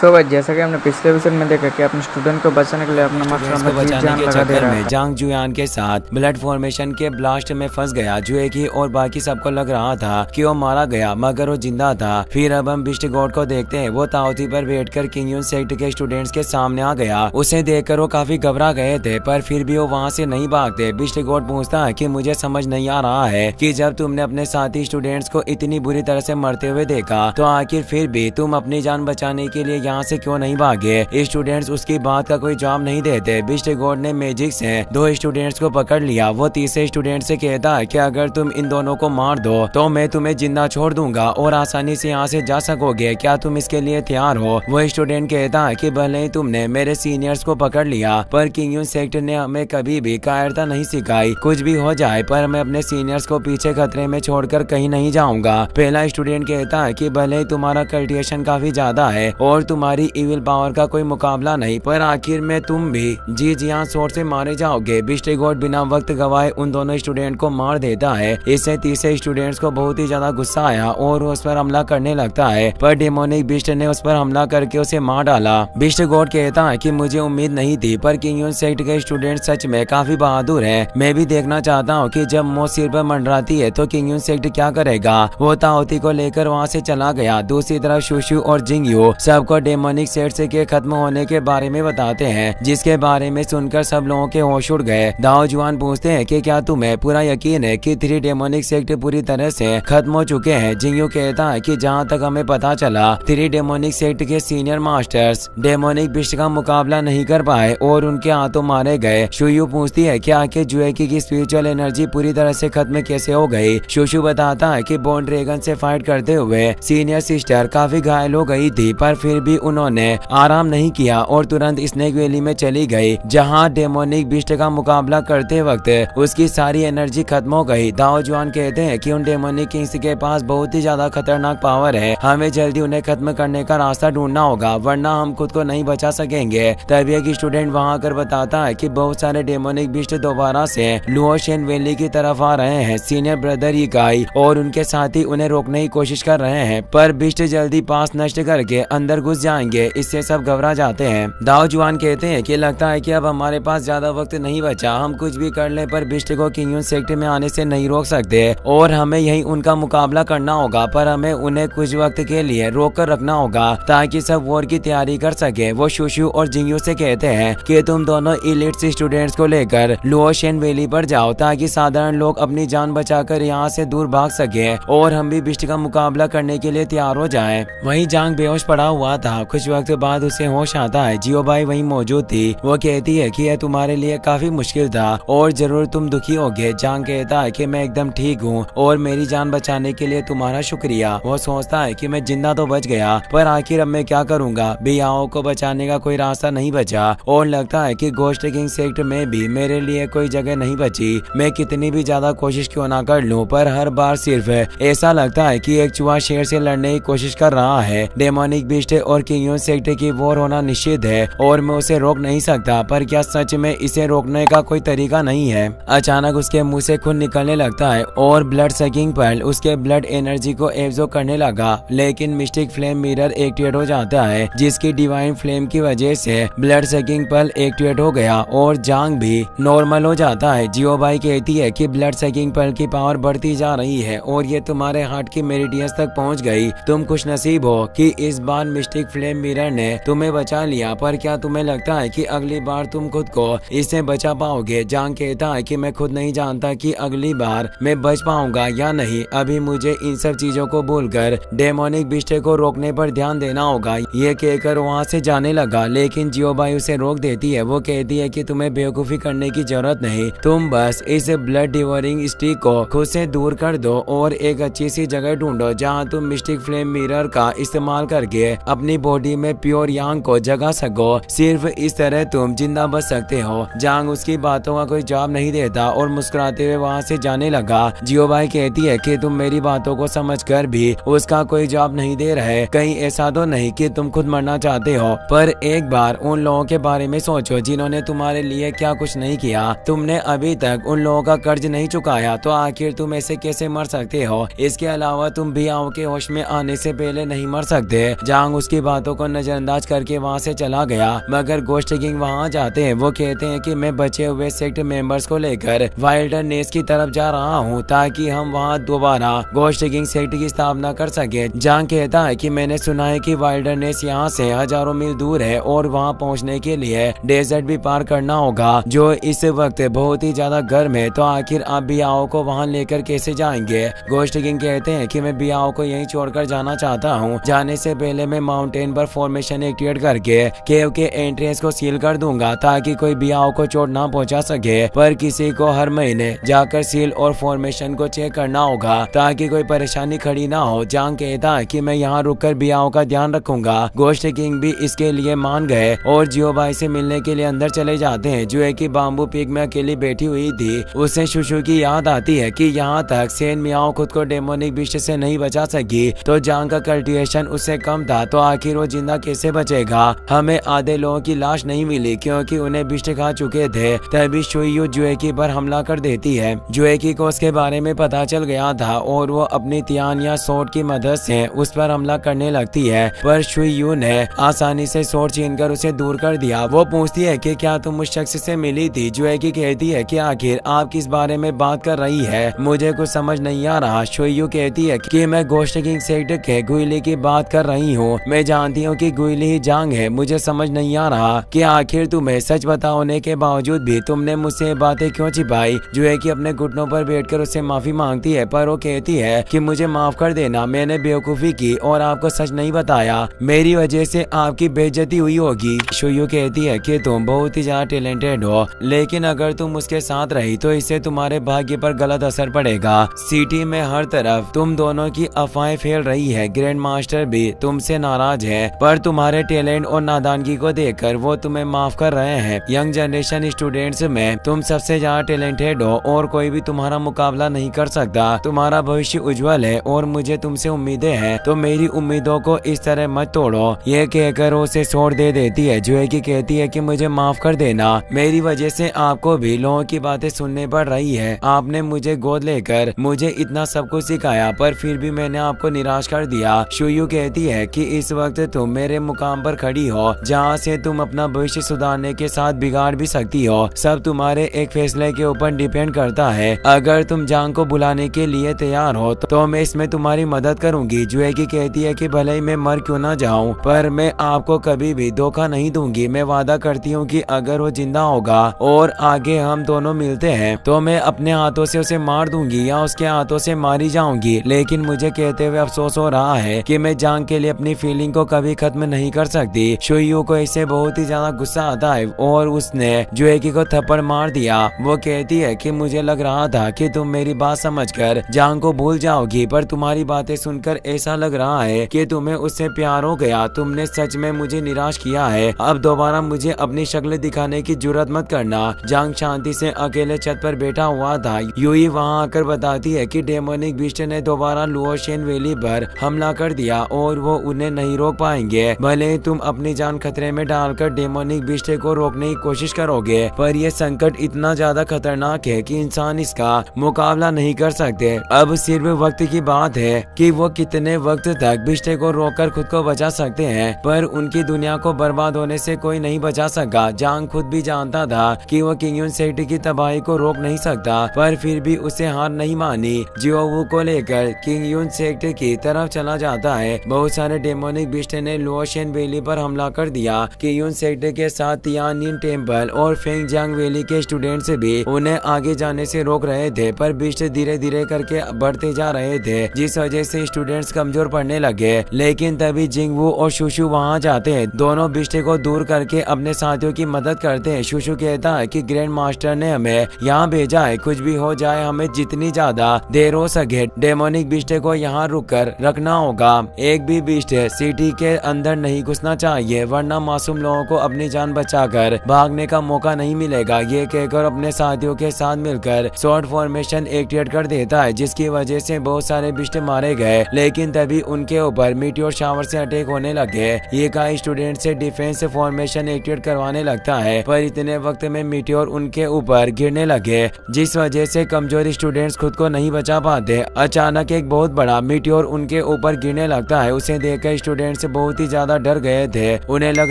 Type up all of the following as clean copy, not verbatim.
सो भाई जैसा कि हमने पिछले एपिसोड में देखा कि अपने स्टूडेंट को बचाने के लिए अपना स्टूडेंट्स को मत बचाने जान के लगा दे चक्कर रहा में था। जांग जुयान के साथ ब्लड फॉर्मेशन के ब्लास्ट में फंस गया। जुए की और बाकी सबको लग रहा था कि वो मारा गया, मगर वो जिंदा था। फिर अब हम बिस्ट गॉड को देखते हैं। वो ताओती पर बैठकर किंग यून सेक्ट के स्टूडेंट्स के सामने आ गया। उसे देखकर वो काफी घबरा गए थे, पर फिर भी वो वहाँ से नहीं भागते। बिस्ट गॉड पूछता है कि मुझे समझ नहीं आ रहा है कि जब तुमने अपने साथी स्टूडेंट्स को इतनी बुरी तरह से मरते हुए देखा, तो आखिर फिर भी तुम अपनी जान बचाने के लिए यहाँ से क्यों नहीं भागे। स्टूडेंट्स उसकी बात का कोई जवाब नहीं देते। बिस्ट गॉड ने मैजिक से दो स्टूडेंट्स को पकड़ लिया। वो तीसरे स्टूडेंट से कहता है कि अगर तुम इन दोनों को मार दो तो मैं तुम्हें जिंदा छोड़ दूंगा और आसानी से यहाँ से जा सकोगे। क्या तुम इसके लिए तैयार हो। वो स्टूडेंट कहता है कि भले ही तुमने मेरे सीनियर्स को पकड़ लिया, पर किंग यून सेक्ट ने हमें कभी भी कायरता नहीं सिखाई। कुछ भी हो जाए, पर मैं अपने सीनियर्स को पीछे खतरे में छोड़कर कहीं नहीं जाऊंगा। पहला स्टूडेंट कहता है कि भले ही तुम्हारा कल्टिवेशन काफी ज्यादा है और तुम्हारी इविल पावर का कोई मुकाबला नहीं, पर आखिर में तुम भी जी जियां शोर से मारे जाओगे। बिस्ट गॉड बिना वक्त गवाए उन दोनों स्टूडेंट को मार देता है। इससे तीसरे स्टूडेंट्स को बहुत ही ज्यादा गुस्सा आया और उस पर हमला करने लगता है, पर डेमोनिक बिस्ट ने उस पर हमला करके उसे मार डाला। बिस्ट गॉड कहता है कि मुझे उम्मीद नहीं थी, पर किंग यून सेक्ट के स्टूडेंट सच में काफी बहादुर है। मैं भी देखना चाहता हूँ कि जब मौत सिर पर मंडराती है तो किंग यून सेक्ट क्या करेगा। वो ताओती को लेकर वहाँ से चला गया। दूसरी तरफ शुशु और जिंगयू सबको डेमोनिक सेक्ट के खत्म होने के बारे में बताते हैं, जिसके बारे में सुनकर सब लोगों के होश उड़ गए। दाओ जुआन पूछते हैं कि क्या तुम्हें पूरा यकीन है कि 3 डेमोनिक सेक्ट पूरी तरह से खत्म हो चुके हैं। जिंगयू कहता है कि जहाँ तक हमें पता चला 3 डेमोनिक सेक्ट के सीनियर मास्टर्स डेमोनिक बिस्ट का मुकाबला नहीं कर पाए और उनके हाथों मारे गए। शुयू पूछती है कि आखिर जुएकी की स्पिरिचुअल एनर्जी पूरी तरह से खत्म कैसे हो गई। शुशु बताता है कि बोन ड्रैगन से फाइट करते हुए सीनियर सिस्टर काफी घायल हो गई थी, पर फिर भी उन्होंने आराम नहीं किया और तुरंत स्नेक वैली में चली गई, जहां डेमोनिक बिस्ट का मुकाबला करते वक्त उसकी सारी एनर्जी खत्म हो गई। दाओ जुआन कहते हैं कि उन डेमोनिक किंग्स के पास बहुत ही ज्यादा खतरनाक पावर है। हमें जल्दी उन्हें खत्म करने का रास्ता ढूंढना होगा, वरना हम खुद को नहीं बचा सकेंगे। तभी एक स्टूडेंट वहां आकर बताता है कि बहुत सारे डेमोनिक बिस्ट दोबारा से लुओशेन वैली की तरफ आ रहे हैं। सीनियर ब्रदर इकाई और उनके साथी उन्हें रोकने की कोशिश कर रहे हैं, पर बिस्ट जल्दी पास नष्ट करके अंदर घुस जाएंगे। इससे सब घबरा जाते हैं। दाओ जुआन कहते हैं कि लगता है कि अब हमारे पास ज्यादा वक्त नहीं बचा। हम कुछ भी कर ले पर बिस्ट को किंग यून सेक्ट में आने से नहीं रोक सकते और हमें यही उनका मुकाबला करना होगा, पर हमें उन्हें कुछ वक्त के लिए रोक कर रखना होगा ताकि सब वॉर की तैयारी कर सके। वो शुशु और जिंगयू से कहते हैं कि तुम दोनों इलिट स्टूडेंट्स को लेकर लुओशेन वैली पर जाओ ताकि साधारण लोग अपनी जान बचाकर यहाँ से दूर भाग सके और हम भी बिस्ट का मुकाबला करने के लिए तैयार हो जाएं। वहीं जांग बेहोश पड़ा हुआ था। कुछ वक्त बाद उसे होश आता है। जियो बाई वहीं मौजूद थी। वो कहती है कि यह तुम्हारे लिए काफी मुश्किल था और जरूर तुम दुखी होगे। जांग कहता है कि मैं एकदम ठीक हूँ और मेरी जान बचाने के लिए तुम्हारा शुक्रिया। वो सोचता है कि मैं जिंदा तो बच गया, पर आखिर अब मैं क्या करूँगा। बियाओं को बचाने का कोई रास्ता नहीं बचा और लगता है कि गोस्ट किंग सेक्ट में भी मेरे लिए कोई जगह नहीं बची। मैं कितनी भी ज्यादा कोशिश क्यों ना कर लूँ, पर हर बार सिर्फ ऐसा लगता है कि एक चूहा शेर से लड़ने की कोशिश कर रहा है। डेमोनिक बिस्ट और किंग यून सेक्ट की वॉर होना निश्चित है और मैं उसे रोक नहीं सकता, पर क्या सच में इसे रोकने का कोई तरीका नहीं है। अचानक उसके मुंह से खून निकलने लगता है और ब्लड सकिंग पर्ल उसके ब्लड एनर्जी को एब्जॉर्ब करने लगा, लेकिन मिस्टिक फ्लेम मिरर एक्टिवेट हो जाता है, जिसकी डिवाइन फ्लेम की वजह से ब्लड सकिंग पर्ल एक्टिवेट हो गया और जांग भी नॉर्मल हो जाता है। जियो बाई कहती है कि ब्लड सकिंग पर्ल की पावर बढ़ती जा रही है और ये तुम्हारे हार्ट की मेरिडियंस तक पहुंच गई। तुम खुश नसीब हो कि इस बार मिस्टिक फ्लेम मिरर ने तुम्हें बचा लिया, पर क्या तुम्हें लगता है कि अगली बार तुम खुद को इससे बचा पाओगे। जांग कहता है कि मैं खुद नहीं जानता कि अगली बार मैं बच पाऊंगा या नहीं। अभी मुझे इन सब चीजों को भूलकर डेमोनिक बिस्ट को रोकने पर ध्यान देना होगा। ये कहकर वहाँ से जाने लगा, लेकिन जियो बाई उसे रोक देती है। वो कहती है कि तुम्हें बेवकूफी करने की जरूरत नहीं, तुम बस इस ब्लड डिवोरिंग स्टिक को खुद से दूर कर दो और एक अच्छी सी जगह ढूंढो जहाँ तुम मिस्टिक फ्लेम मिरर का इस्तेमाल करके अपनी बॉडी में प्योर यांग को जगा सको। सिर्फ इस तरह तुम जिंदा बच सकते हो। जांग उसकी बातों का कोई जवाब नहीं देता और मुस्कुराते हुए वहाँ से जाने लगा। जियो बाई कहती है कि तुम मेरी बातों को समझकर भी उसका कोई जवाब नहीं दे रहे। कहीं ऐसा तो नहीं कि तुम खुद मरना चाहते हो, पर एक बार उन लोगों के बारे में सोचो जिन्होंने तुम्हारे लिए क्या कुछ नहीं किया। तुमने अभी तक उन लोगों का कर्ज नहीं चुकाया, तो आखिर तुम ऐसे कैसे मर सकते हो। इसके अलावा तुम भी आओ के होश में आने से पहले नहीं मर सकते। जांग उसकी बातों को नजरअंदाज करके वहाँ से चला गया। मगर गोस्ट किंग वहाँ जाते हैं। वो कहते हैं कि मैं बचे हुए सेक्ट मेंबर्स को लेकर वाइल्डरनेस की तरफ जा रहा हूँ ताकि हम वहाँ दोबारा गोस्ट किंग सेक्ट की स्थापना कर सके। जांग कहता है कि मैंने सुना है कि वाइल्डरनेस यहाँ से हजारों मील दूर है और वहाँ पहुँचने के लिए डेजर्ट भी पार करना होगा जो इस वक्त बहुत ही ज्यादा गर्म है। तो आखिर आप बियाओ को वहाँ लेकर कैसे जाएंगे? गोस्ट किंग कहते हैं कि मैं बियाओ को यहीं छोड़कर जाना चाहता हूँ। जाने से पहले मैं माउंटेन पर फॉर्मेशन एक्टिवेट करके केव के एंट्रेंस को सील कर दूंगा ताकि कोई बियाओ को चोट ना पहुंचा सके। पर किसी को हर महीने जाकर सील और फॉर्मेशन को चेक करना होगा ताकि कोई परेशानी खड़ी ना हो। जांग कहता है कि मैं यहाँ रुककर बियाओ का ध्यान रखूंगा। गोस्ट किंग भी इसके लिए मान गए और जियो भाई से मिलने के लिए अंदर चले जाते हैं। जो है कि बाम्बू पीक में अकेली बैठी हुई थी। उसे शुशु की याद आती है कि यहाँ तक सेन मियाओ खुद को डेमोनिक बिस्ट से नहीं बचा सकी तो जांग का कल्टिवेशन उससे कम था। तो आखिर वो जिंदा कैसे बचेगा? हमें आधे लोगों की लाश नहीं मिली क्योंकि उन्हें बिस्ट खा चुके थे। तभी शुयू जुएकी पर हमला कर देती है। जुएकी को उसके बारे में पता चल गया था और वो अपनी तियान या सोट की मदद से उस पर हमला करने लगती है। पर शुयू ने आसानी से सोट छीनकर उसे दूर कर दिया। वो पूछती है कि क्या तुम उस शख्स से मिली थी? जुएकी कहती है कि आखिर आप किस बारे में बात कर रही है, मुझे कुछ समझ नहीं आ रहा। शुयू कहती है कि मैं गोस्ट किंग सेक्ट के गुइली की बात कर रही हूँ। मैं जानती हूँ कि गुइली ही जांग है। मुझे समझ नहीं आ रहा कि आखिर तुम्हें सच पता होने के बावजूद भी तुमने मुझसे ये बातें क्यों छिपाई। जो है कि अपने घुटनों पर बैठकर उससे माफी मांगती है पर वो कहती है कि मुझे माफ कर देना, मैंने बेवकूफी की और आपको सच नहीं बताया। मेरी वजह से आपकी बेइज्जती हुई होगी। शुयू कहती है कि तुम बहुत ही ज्यादा टैलेंटेड हो लेकिन अगर तुम उसके साथ रही तो इससे तुम्हारे भाग्य पर गलत असर पड़ेगा। सिटी में हर तरफ तुम दोनों की अफवाहें फैल रही है। ग्रैंड मास्टर भी तुमसे नाराज है पर तुम्हारे टैलेंट और नादानगी को देखकर वो तुम्हें माफ कर रहे हैं। यंग जनरेशन स्टूडेंट्स में तुम सबसे ज्यादा टैलेंटेड हो और कोई भी तुम्हारा मुकाबला नहीं कर सकता। तुम्हारा भविष्य उज्जवल है और मुझे तुमसे उम्मीदें हैं तो मेरी उम्मीदों को इस तरह मत तोड़ो। ये कहकर उसे छोड़ दे देती है। जो है कि कहती है कि मुझे माफ कर देना, मेरी वजह से आपको भी लोगों की बातें सुनने पड़ रही है। आपने मुझे गोद लेकर मुझे इतना सब कुछ सिखाया पर फिर भी मैंने आपको निराश कर दिया। शुयू कहती है कि इस वक्त तुम मेरे मुकाम पर खड़ी हो जहाँ से तुम अपना भविष्य सुधारने के साथ बिगाड़ भी सकती हो। सब तुम्हारे एक फैसले के ऊपर डिपेंड करता है। अगर तुम जांग को बुलाने के लिए तैयार हो तो मैं इसमें तुम्हारी मदद करूंगी। जुएकी कहती है कि भले ही मैं मर क्यों ना जाऊं पर मैं आपको कभी भी धोखा नहीं दूंगी। मैं वादा करती हूँ कि अगर वो जिंदा होगा और आगे हम दोनों मिलते हैं तो मैं अपने हाथों से उसे मार दूंगी या उसके हाथों से मारी जाऊंगी। लेकिन मुझे कहते हुए अफसोस हो रहा है कि मैं जांग के लिए अपनी फीलिंग को कभी खत्म नहीं कर सकती। शुयू को इससे बहुत ही ज्यादा गुस्सा आता है और उसने जुएकी को थप्पड़ मार दिया। वो कहती है कि मुझे लग रहा था कि तुम मेरी बात समझकर जांग को भूल जाओगी पर तुम्हारी बातें सुनकर ऐसा लग रहा है कि तुम्हें उससे प्यार हो गया। तुमने सच में मुझे निराश किया है। अब दोबारा मुझे अपनी शक्ल दिखाने की जुर्रत मत करना। जांग शांति से अकेले छत पर बैठा हुआ था। यूई वहाँ आकर बताती है कि डेमोनिक बिस्ट ने दोबारा लुओशियन वैली पर हमला कर दिया और वो उन्हें नहीं रोक पाएंगे। भले ही तुम अपनी जान खतरे में डालकर डेमोनिक बिस्ट को रोकने की कोशिश करोगे पर यह संकट इतना ज्यादा खतरनाक है कि इंसान इसका मुकाबला नहीं कर सकते। अब सिर्फ वक्त की बात है कि वो कितने वक्त तक बिस्ट को रोककर खुद को बचा सकते हैं पर उनकी दुनिया को बर्बाद होने से कोई नहीं बचा सका। जांग खुद भी जानता था कि वो किंगयुन सेक्ट की तबाही को रोक नहीं सकता पर फिर भी उसे हार नहीं मानी। जियोवू को लेकर किंगयुन सेक्ट की तरफ चला जाता है। बहुत सारे डेमोनिक बिस्ट ने लुओशियन वैली पर हमला कर दिया। किंगयुन सेक्ट के साथ तियानिन टेम्पल और फेंगजांग वैली के स्टूडेंट्स भी उन्हें आगे जाने से रोक रहे थे पर बिस्ट धीरे धीरे करके बढ़ते जा रहे थे जिस वजह से स्टूडेंट्स कमजोर पड़ने लगे। लेकिन तभी जिंगवू और शुशु वहाँ जाते हैं। दोनों बिस्ट को दूर करके अपने साथियों की मदद करते हैं। शुशु कहता है कि ग्रैंड मास्टर ने हमें यहाँ भेजा है, कुछ भी हो जाए हमें जितनी ज्यादा देर हो सके डेमोनिक बिस्ट को यहाँ रुक कर रखना होगा। एक भी बिस्ट सिटी के अंदर नहीं घुसना चाहिए वरना मासूम लोगों को अपनी जान बचाकर भागने का मौका नहीं मिलेगा। ये कहकर अपने साथियों के साथ मिलकर शॉर्ट फॉर्मेशन एक्टिवेट कर देता है जिसकी वजह से बहुत सारे बिस्ट मारे गए। लेकिन तभी उनके ऊपर मीटियोर शावर से अटैक होने लगे। ये का स्टूडेंट से डिफेंस फॉर्मेशन एक्टिवेट करवाने लगता है पर इतने वक्त में मीटियोर उनके ऊपर गिरने लगे जिस वजह से कमजोर स्टूडेंट्स खुद को नहीं बचा पाते। अचानक एक बहुत बड़ा मीटियोर उनके ऊपर गिरने लगता है। उसे देखकर स्टूडेंट्स स्टूडेंट्स बहुत ही ज्यादा डर गए थे। उन्हें लग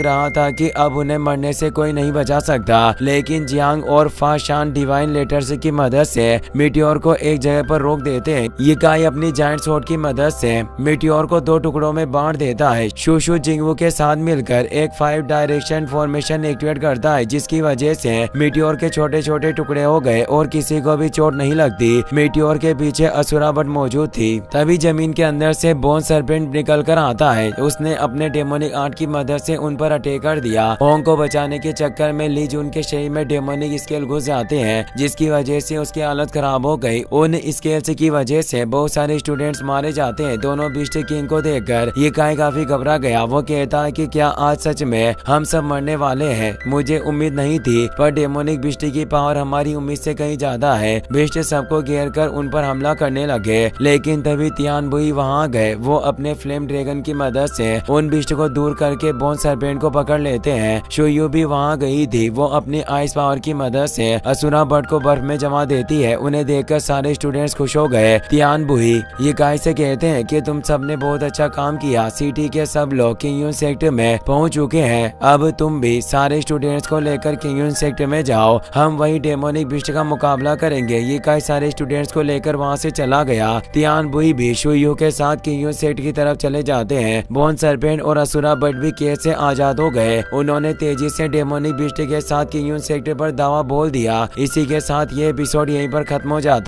रहा था कि अब उन्हें मरने से कोई नहीं बचा सकता, लेकिन जियांग और फाशान डिवाइन लेटर्स की मदद से मीटियोर को एक जगह पर रोक देते हैं। ये काई अपनी जायंट स्वॉर्ड की मदद से मीटियोर को 2 टुकड़ों में बांट देता है। शूशु जिंगवू के साथ मिलकर एक 5 डायरेक्शन फॉर्मेशन एक्टिवेट करता है, जिसकी वजह से मीटियोर के छोटे छोटे टुकड़े हो गए और किसी को भी चोट नहीं लगती। मीटियोर के पीछे असुरा बट मौजूद थी। तभी जमीन के अंदर से बोन सर्पेंट निकल कर आता है। उसने अपने डेमोनिक आर्ट की मदद से उन पर अटैक कर दिया। होंग को बचाने के चक्कर में ली जून के शरीर में डेमोनिक स्केल घुस जाते हैं, जिसकी वजह से उसकी हालत खराब हो गई। उन स्केल्स की वजह से बहुत सारे स्टूडेंट्स मारे जाते हैं। दोनों बीस्ट किंग को देखकर ये काई काफी घबरा गया। वो कहता है कि क्या आज सच में हम सब मरने वाले हैं? मुझे उम्मीद नहीं थी, पर डेमोनिक बिस्ट की पावर हमारी उम्मीद से कहीं ज्यादा है। बिस्ट सबको घेर कर उन पर हमला करने लगे, लेकिन तभी तियानबुई वहां गए। वो अपने फ्लेम ड्रैगन की मदद से उन बिस्ट को दूर करके बोन सर्पेंट को पकड़ लेते हैं। शुयू भी वहां गई थी। वो अपनी आइस पावर की मदद से असुरा बर्ड को बर्फ में जमा देती है। उन्हें देखकर सारे स्टूडेंट्स खुश हो गए। तियानबुई ये काई से कहते हैं कि तुम सब ने बहुत अच्छा काम किया। सिटी के सब लोग किंगयून सेक्टर में पहुंच चुके हैं। अब तुम भी सारे स्टूडेंट्स को लेकर किंगयून सेक्टर में जाओ। हम वही डेमोनिक बिस्ट का मुकाबला करेंगे। ये काई सारे स्टूडेंट्स को लेकर वहां से चला गया। तियानबुई भी शुयू के साथ किंगयून सेक्टर की तरफ चले जाते हैं। बोन सर्पेंट और असुरा बर्ड भी केस से आजाद हो गए। उन्होंने तेजी से डेमोनिक बिस्ट के साथ किंगयून सेक्टर पर दावा बोल दिया। इसी के साथ ये एपिसोड यहीं पर खत्म हो जाता है।